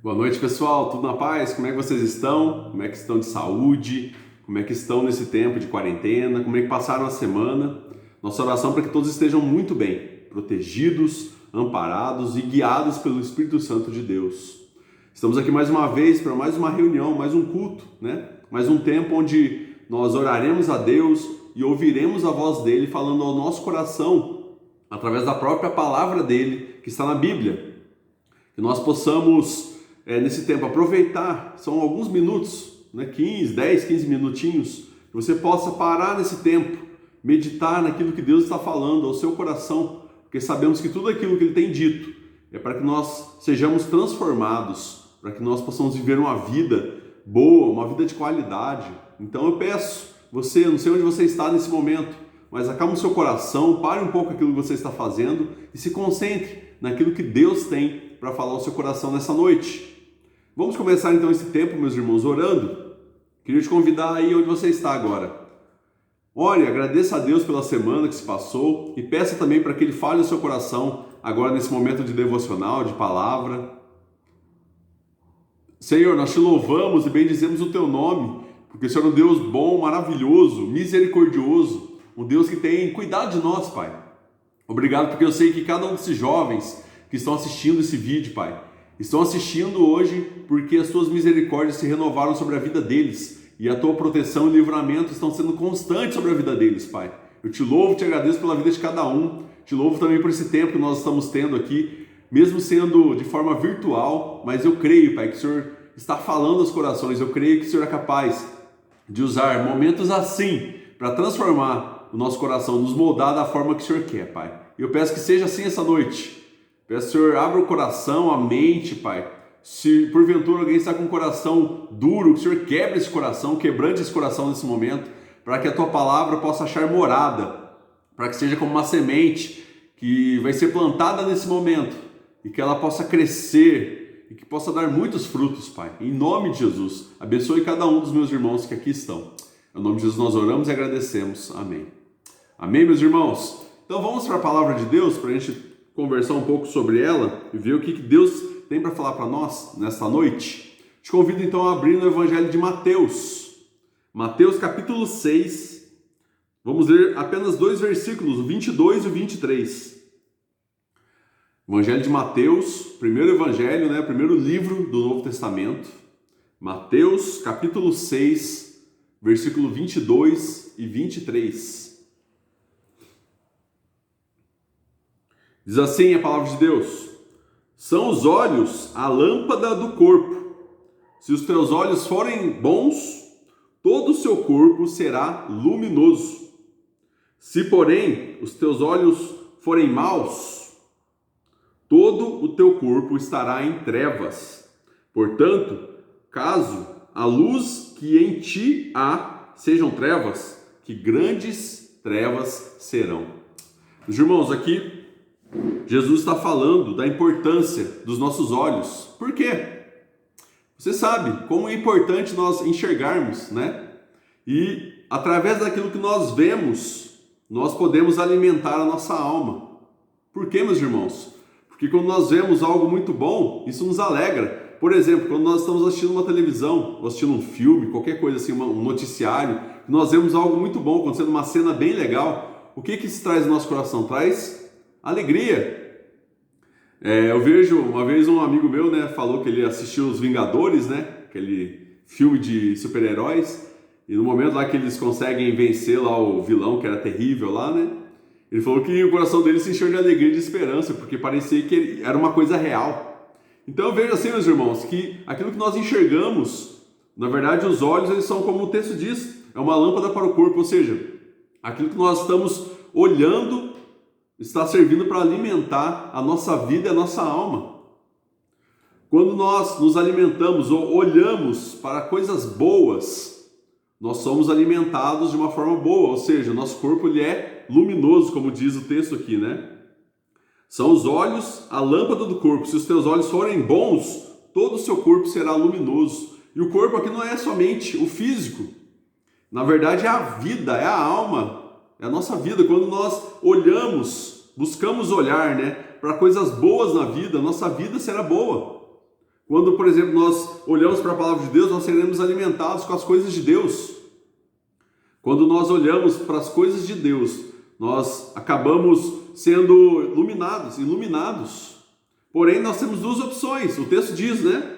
Boa noite, pessoal. Tudo na paz? Como é que vocês estão? Como é que estão de saúde? Como é que estão nesse tempo de quarentena? Como é que passaram a semana? Nossa oração para que todos estejam muito bem, protegidos, amparados e guiados pelo Espírito Santo de Deus. Estamos aqui mais uma vez para mais uma reunião, mais um culto, né? Mais um tempo onde nós oraremos a Deus e ouviremos a voz dele falando ao nosso coração através da própria palavra dele que está na Bíblia. Que nós possamos nesse tempo aproveitar, são alguns minutos, 10, 15 minutinhos, que você possa parar nesse tempo, meditar naquilo que Deus está falando ao seu coração, porque sabemos que tudo aquilo que Ele tem dito é para que nós sejamos transformados, para que nós possamos viver uma vida boa, uma vida de qualidade. Então eu peço, você, não sei onde você está nesse momento, mas acalme o seu coração, pare um pouco aquilo que você está fazendo e se concentre naquilo que Deus tem para falar ao seu coração nessa noite. Vamos começar então esse tempo, meus irmãos, orando. Queria te convidar aí onde você está agora. Ore, agradeça a Deus pela semana que se passou e peça também para que Ele fale ao seu coração agora nesse momento de devocional, de palavra. Senhor, nós te louvamos e bendizemos o teu nome, porque o Senhor é um Deus bom, maravilhoso, misericordioso, um Deus que tem cuidado de nós, Pai. Obrigado porque eu sei que cada um desses jovens que estão assistindo esse vídeo, Pai, estão assistindo hoje porque as tuas misericórdias se renovaram sobre a vida deles e a tua proteção e livramento estão sendo constantes sobre a vida deles, Pai. Eu te louvo e te agradeço pela vida de cada um, te louvo também por esse tempo que nós estamos tendo aqui, mesmo sendo de forma virtual, mas eu creio, Pai, que o Senhor está falando aos corações, eu creio que o Senhor é capaz de usar momentos assim para transformar o nosso coração, nos moldar da forma que o Senhor quer, Pai. E eu peço que seja assim essa noite. Peço, Senhor, abra o coração, a mente, Pai. Se porventura alguém está com um coração duro, que o Senhor quebre esse coração, quebrante esse coração nesse momento, para que a Tua palavra possa achar morada, para que seja como uma semente que vai ser plantada nesse momento e que ela possa crescer e que possa dar muitos frutos, Pai. Em nome de Jesus, abençoe cada um dos meus irmãos que aqui estão. Em nome de Jesus nós oramos e agradecemos. Amém. Amém, meus irmãos? Então vamos para a palavra de Deus, para a gente conversar um pouco sobre ela e ver o que Deus tem para falar para nós nesta noite. Te convido então a abrir no Evangelho de Mateus. Mateus capítulo 6. Vamos ler apenas dois versículos, o 22 e o 23. Evangelho de Mateus, primeiro evangelho, primeiro livro do Novo Testamento. Mateus capítulo 6, versículo 22 e 23. Diz assim a palavra de Deus: são os olhos a lâmpada do corpo. Se os teus olhos forem bons, todo o seu corpo será luminoso. Se, porém, os teus olhos forem maus, todo o teu corpo estará em trevas. Portanto, caso a luz que em ti há sejam trevas, que grandes trevas serão. Os irmãos, aqui Jesus está falando da importância dos nossos olhos. Por quê? Você sabe como é importante nós enxergarmos, E através daquilo que nós vemos, nós podemos alimentar a nossa alma. Por quê, meus irmãos? Porque quando nós vemos algo muito bom, isso nos alegra. Por exemplo, quando nós estamos assistindo uma televisão, ou assistindo um filme, qualquer coisa assim, um noticiário, nós vemos algo muito bom, acontecendo uma cena bem legal, o que isso traz no nosso coração? Traz alegria. Eu vejo, uma vez um amigo meu, falou que ele assistiu Os Vingadores, aquele filme de super-heróis, e no momento lá que eles conseguem vencer lá o vilão, que era terrível lá, ele falou que o coração dele se encheu de alegria e de esperança, porque parecia que era uma coisa real. Então eu vejo assim, meus irmãos, que aquilo que nós enxergamos, na verdade os olhos, eles são como o texto diz, é uma lâmpada para o corpo, ou seja, aquilo que nós estamos olhando está servindo para alimentar a nossa vida e a nossa alma. Quando nós nos alimentamos ou olhamos para coisas boas, nós somos alimentados de uma forma boa, ou seja, o nosso corpo ele é luminoso, como diz o texto aqui, São os olhos a lâmpada do corpo. Se os teus olhos forem bons, todo o seu corpo será luminoso. E o corpo aqui não é somente o físico. Na verdade é a vida, é a alma. É a nossa vida. Quando nós olhamos, buscamos olhar, para coisas boas na vida, nossa vida será boa. Quando, por exemplo, nós olhamos para a palavra de Deus, nós seremos alimentados com as coisas de Deus. Quando nós olhamos para as coisas de Deus, nós acabamos sendo iluminados. Porém, nós temos duas opções. O texto diz, né?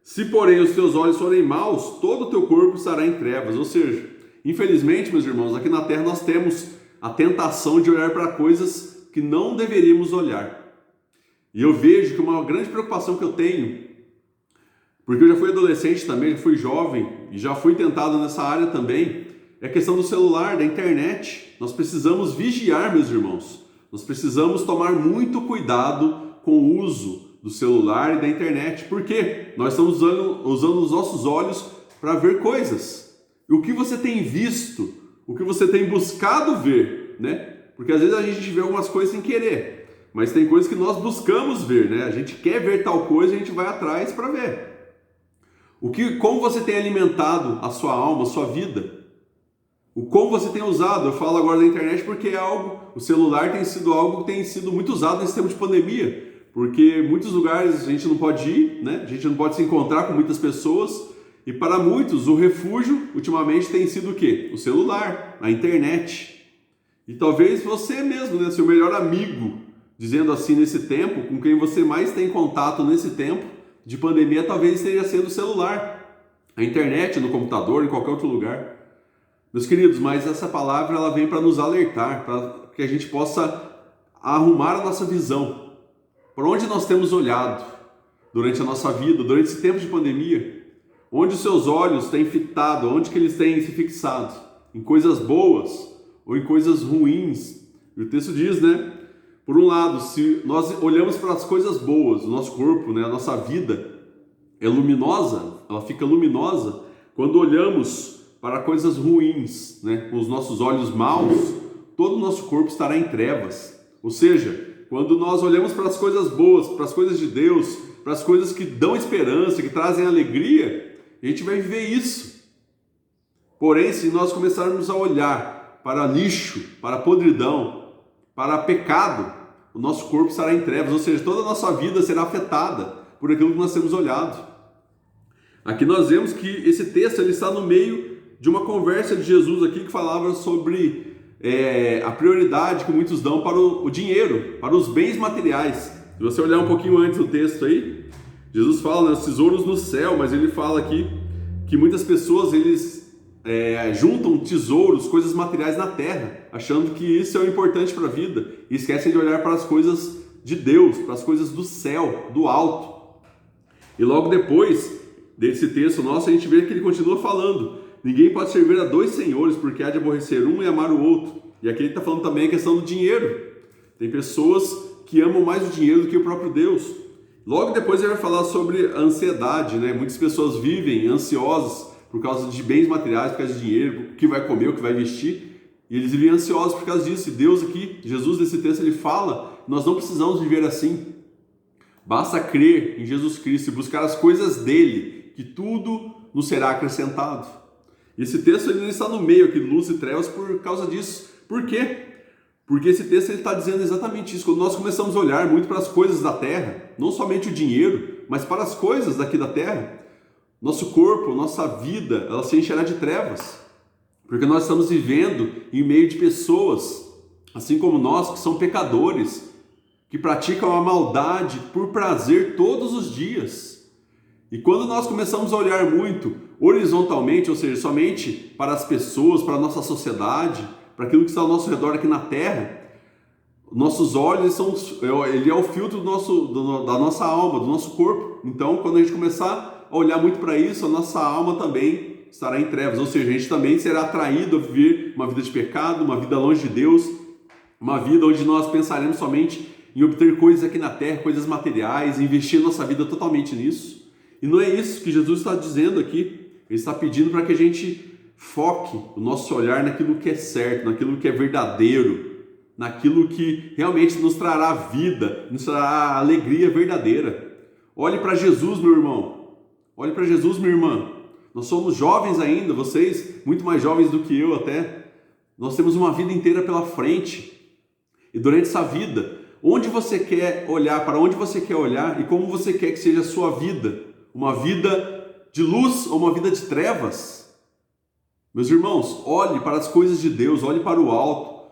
Se, porém, os teus olhos forem maus, todo o teu corpo estará em trevas. Ou seja, infelizmente, meus irmãos, aqui na Terra nós temos a tentação de olhar para coisas que não deveríamos olhar. E eu vejo que uma grande preocupação que eu tenho, porque eu já fui adolescente também, já fui jovem e já fui tentado nessa área também, é a questão do celular, da internet. Nós precisamos vigiar, meus irmãos. Nós precisamos tomar muito cuidado com o uso do celular e da internet. Por quê? Nós estamos usando os nossos olhos para ver coisas. E o que você tem visto, o que você tem buscado ver, né? Porque às vezes a gente vê algumas coisas sem querer, mas tem coisas que nós buscamos ver, né? A gente quer ver tal coisa e a gente vai atrás para ver. Como você tem alimentado a sua alma, a sua vida? Como você tem usado? Eu falo agora da internet porque o celular tem sido algo que tem sido muito usado nesse tempo de pandemia. Porque muitos lugares a gente não pode ir, né? A gente não pode se encontrar com muitas pessoas. E para muitos, o refúgio, ultimamente, tem sido o quê? O celular, a internet. E talvez você mesmo, né? Seu melhor amigo, dizendo assim, nesse tempo, com quem você mais tem contato nesse tempo de pandemia, talvez esteja sendo o celular, a internet, no computador, em qualquer outro lugar. Meus queridos, mas essa palavra ela vem para nos alertar, para que a gente possa arrumar a nossa visão. Para onde nós temos olhado durante a nossa vida, durante esse tempo de pandemia? Onde os seus olhos têm fitado, onde que eles têm se fixado? Em coisas boas ou em coisas ruins? E o texto diz, né? Por um lado, se nós olhamos para as coisas boas, o nosso corpo, né, a nossa vida é luminosa, ela fica luminosa. Quando olhamos para coisas ruins, né, com os nossos olhos maus, todo o nosso corpo estará em trevas. Ou seja, quando nós olhamos para as coisas boas, para as coisas de Deus, para as coisas que dão esperança, que trazem alegria, a gente vai viver isso. Porém, se nós começarmos a olhar para lixo, para podridão, para pecado, o nosso corpo estará em trevas, ou seja, toda a nossa vida será afetada por aquilo que nós temos olhado. Aqui nós vemos que esse texto ele está no meio de uma conversa de Jesus aqui que falava sobre a prioridade que muitos dão para o dinheiro, para os bens materiais. Se você olhar um pouquinho antes do texto aí, Jesus fala, né, os tesouros no céu, mas ele fala aqui que muitas pessoas eles juntam tesouros, coisas materiais na terra, achando que isso é o importante para a vida e esquecem de olhar para as coisas de Deus, para as coisas do céu, do alto. E logo depois desse texto nosso, a gente vê que ele continua falando: ninguém pode servir a dois senhores, porque há de aborrecer um e amar o outro. E aqui ele está falando também a questão do dinheiro. Tem pessoas que amam mais o dinheiro do que o próprio Deus. Logo depois ele vai falar sobre a ansiedade, né? Muitas pessoas vivem ansiosas por causa de bens materiais, por causa de dinheiro, o que vai comer, o que vai vestir. E eles vivem ansiosos por causa disso. E Deus aqui, Jesus nesse texto, ele fala: nós não precisamos viver assim. Basta crer em Jesus Cristo e buscar as coisas dele, que tudo nos será acrescentado. E esse texto ele está no meio aqui, luz e trevas, por causa disso. Por quê? Porque esse texto ele está dizendo exatamente isso. Quando nós começamos a olhar muito para as coisas da terra, não somente o dinheiro, mas para as coisas daqui da terra, nosso corpo, nossa vida, ela se encherá de trevas. Porque nós estamos vivendo em meio de pessoas, assim como nós, que são pecadores, que praticam a maldade por prazer todos os dias. E quando nós começamos a olhar muito horizontalmente, ou seja, somente para as pessoas, para a nossa sociedade, para aquilo que está ao nosso redor aqui na Terra, nossos olhos ele é o filtro da nossa alma, do nosso corpo. Então, quando a gente começar a olhar muito para isso, a nossa alma também estará em trevas, ou seja, a gente também será atraído a viver uma vida de pecado, uma vida longe de Deus, uma vida onde nós pensaremos somente em obter coisas aqui na Terra, coisas materiais, investir nossa vida totalmente nisso. E não é isso que Jesus está dizendo aqui. Ele está pedindo para que a gente foque o nosso olhar naquilo que é certo, naquilo que é verdadeiro, naquilo que realmente nos trará vida, nos trará alegria verdadeira. Olhe para Jesus, meu irmão. Olhe para Jesus, minha irmã. Nós somos jovens ainda, vocês muito mais jovens do que eu até. Nós temos uma vida inteira pela frente. E durante essa vida, onde você quer olhar, para onde você quer olhar e como você quer que seja a sua vida? Uma vida de luz ou uma vida de trevas? Meus irmãos, olhe para as coisas de Deus, olhe para o alto.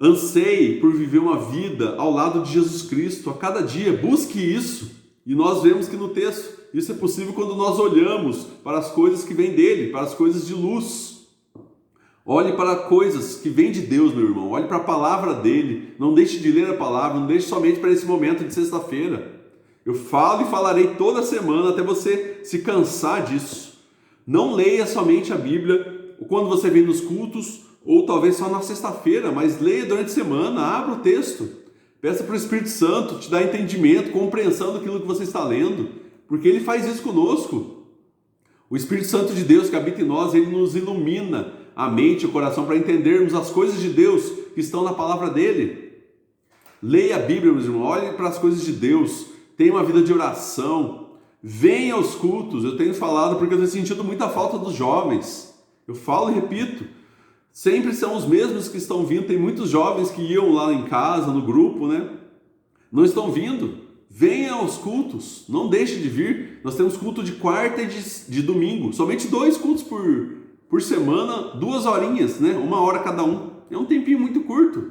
Anseie por viver uma vida ao lado de Jesus Cristo a cada dia, busque isso. E nós vemos que no texto, isso é possível quando nós olhamos para as coisas que vêm dele, para as coisas de luz. Olhe para coisas que vêm de Deus, meu irmão, olhe para a palavra dele, não deixe de ler a palavra, não deixe somente para esse momento de sexta-feira. Eu falo e falarei toda semana até você se cansar disso. Não leia somente a Bíblia quando você vem nos cultos, ou talvez só na sexta-feira, mas leia durante a semana, abra o texto. Peça para o Espírito Santo te dar entendimento, compreensão daquilo que você está lendo, porque ele faz isso conosco. O Espírito Santo de Deus que habita em nós, ele nos ilumina a mente e o coração para entendermos as coisas de Deus que estão na palavra dele. Leia a Bíblia, meus irmãos, olhe para as coisas de Deus, tenha uma vida de oração, venha aos cultos. Eu tenho falado porque eu tenho sentido muita falta dos jovens. Eu falo e repito, sempre são os mesmos que estão vindo. Tem muitos jovens que iam lá em casa, no grupo, né? Não estão vindo. Venha aos cultos, não deixe de vir. Nós temos culto de quarta e de domingo, somente 2 cultos por semana, 2 horinhas, né? 1 hora cada um. É um tempinho muito curto.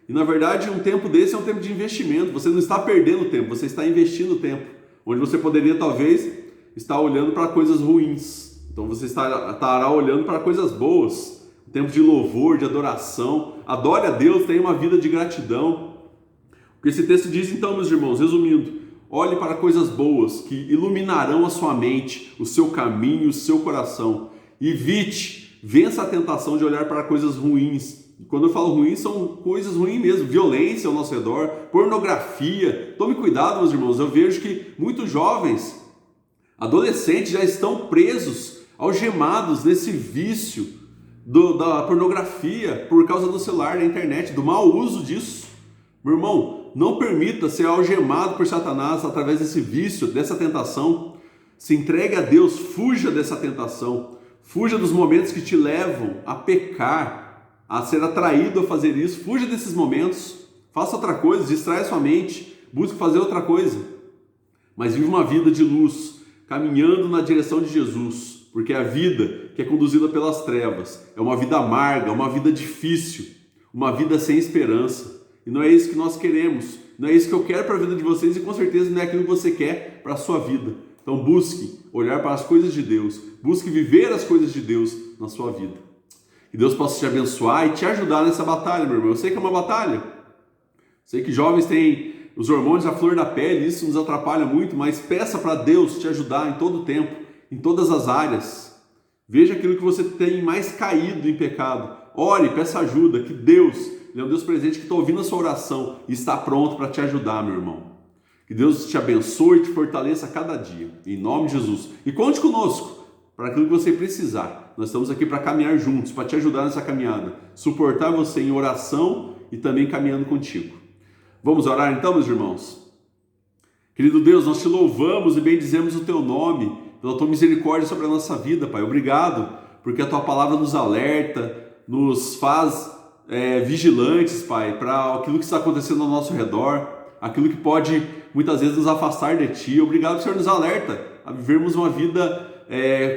E na verdade, um tempo desse é um tempo de investimento. Você não está perdendo tempo, você está investindo tempo. Onde você poderia talvez estar olhando para coisas ruins. Então você estará olhando para coisas boas. Um tempo de louvor, de adoração. Adore a Deus, tenha uma vida de gratidão. O que esse texto diz então, meus irmãos, resumindo, olhe para coisas boas que iluminarão a sua mente, o seu caminho, o seu coração. Evite, vença a tentação de olhar para coisas ruins. E quando eu falo ruins, são coisas ruins mesmo, violência ao nosso redor, pornografia. Tome cuidado, meus irmãos, eu vejo que muitos jovens, adolescentes já estão presos, algemados nesse vício da pornografia por causa do celular, da internet, do mau uso disso. Meu irmão, não permita ser algemado por Satanás através desse vício, dessa tentação. Se entregue a Deus, fuja dessa tentação. Fuja dos momentos que te levam a pecar, a ser atraído a fazer isso. Fuja desses momentos. Faça outra coisa, distraia sua mente. Busque fazer outra coisa. Mas viva uma vida de luz, caminhando na direção de Jesus. Porque a vida que é conduzida pelas trevas é uma vida amarga, uma vida difícil, uma vida sem esperança. E não é isso que nós queremos, não é isso que eu quero para a vida de vocês e com certeza não é aquilo que você quer para a sua vida. Então busque olhar para as coisas de Deus, busque viver as coisas de Deus na sua vida. Que Deus possa te abençoar e te ajudar nessa batalha, meu irmão. Eu sei que é uma batalha, sei que jovens têm os hormônios à flor da pele, isso nos atrapalha muito, mas peça para Deus te ajudar em todo o tempo, em todas as áreas. Veja aquilo que você tem mais caído em pecado. Ore, peça ajuda, que Deus... Ele é um Deus presente que está ouvindo a sua oração e está pronto para te ajudar, meu irmão. Que Deus te abençoe e te fortaleça a cada dia, em nome de Jesus. E conte conosco para aquilo que você precisar. Nós estamos aqui para caminhar juntos, para te ajudar nessa caminhada, suportar você em oração e também caminhando contigo. Vamos orar então, meus irmãos? Querido Deus, nós te louvamos e bendizemos o teu nome, pela tua misericórdia sobre a nossa vida, Pai. Obrigado, porque a tua palavra nos alerta, nos faz... vigilantes, Pai, para aquilo que está acontecendo ao nosso redor, aquilo que pode muitas vezes nos afastar de Ti. Obrigado, Senhor, nos alerta a vivermos uma vida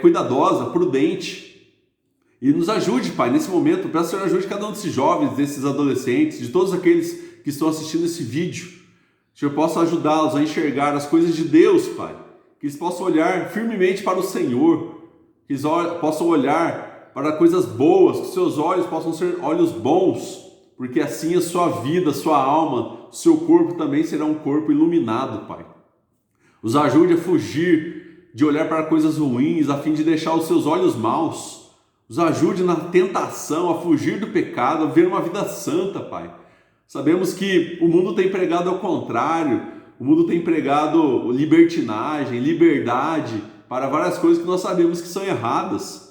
cuidadosa, prudente. E nos ajude, Pai, nesse momento. Peço, Senhor, ajude cada um desses jovens, desses adolescentes, de todos aqueles que estão assistindo esse vídeo. Que o Senhor possa ajudá-los a enxergar as coisas de Deus, Pai. Que eles possam olhar firmemente para o Senhor. Que eles possam olhar para coisas boas, que seus olhos possam ser olhos bons, porque assim a sua vida, a sua alma, o seu corpo também será um corpo iluminado, Pai. Os ajude a fugir de olhar para coisas ruins, a fim de deixar os seus olhos maus. Os ajude na tentação, a fugir do pecado, a ver uma vida santa, Pai. Sabemos que o mundo tem pregado ao contrário, o mundo tem pregado libertinagem, liberdade, para várias coisas que nós sabemos que são erradas.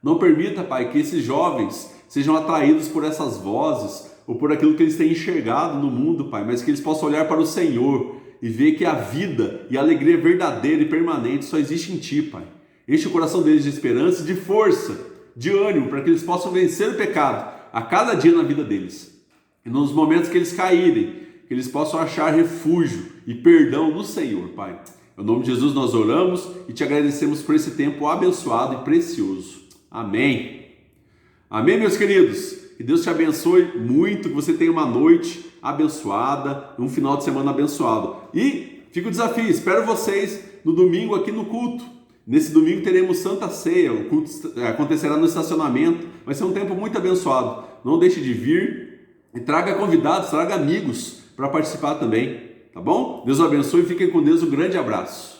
Não permita, Pai, que esses jovens sejam atraídos por essas vozes ou por aquilo que eles têm enxergado no mundo, Pai, mas que eles possam olhar para o Senhor e ver que a vida e a alegria verdadeira e permanente só existe em Ti, Pai. Enche o coração deles de esperança, de força, de ânimo, para que eles possam vencer o pecado a cada dia na vida deles. E nos momentos que eles caírem, que eles possam achar refúgio e perdão no Senhor, Pai. Em nome de Jesus nós oramos e te agradecemos por esse tempo abençoado e precioso. Amém. Amém, meus queridos. Que Deus te abençoe muito, que você tenha uma noite abençoada, um final de semana abençoado. E fica o desafio, espero vocês no domingo aqui no culto. Nesse domingo teremos Santa Ceia, o culto acontecerá no estacionamento, vai ser um tempo muito abençoado. Não deixe de vir e traga convidados, traga amigos para participar também, tá bom? Deus o abençoe e fiquem com Deus, um grande abraço.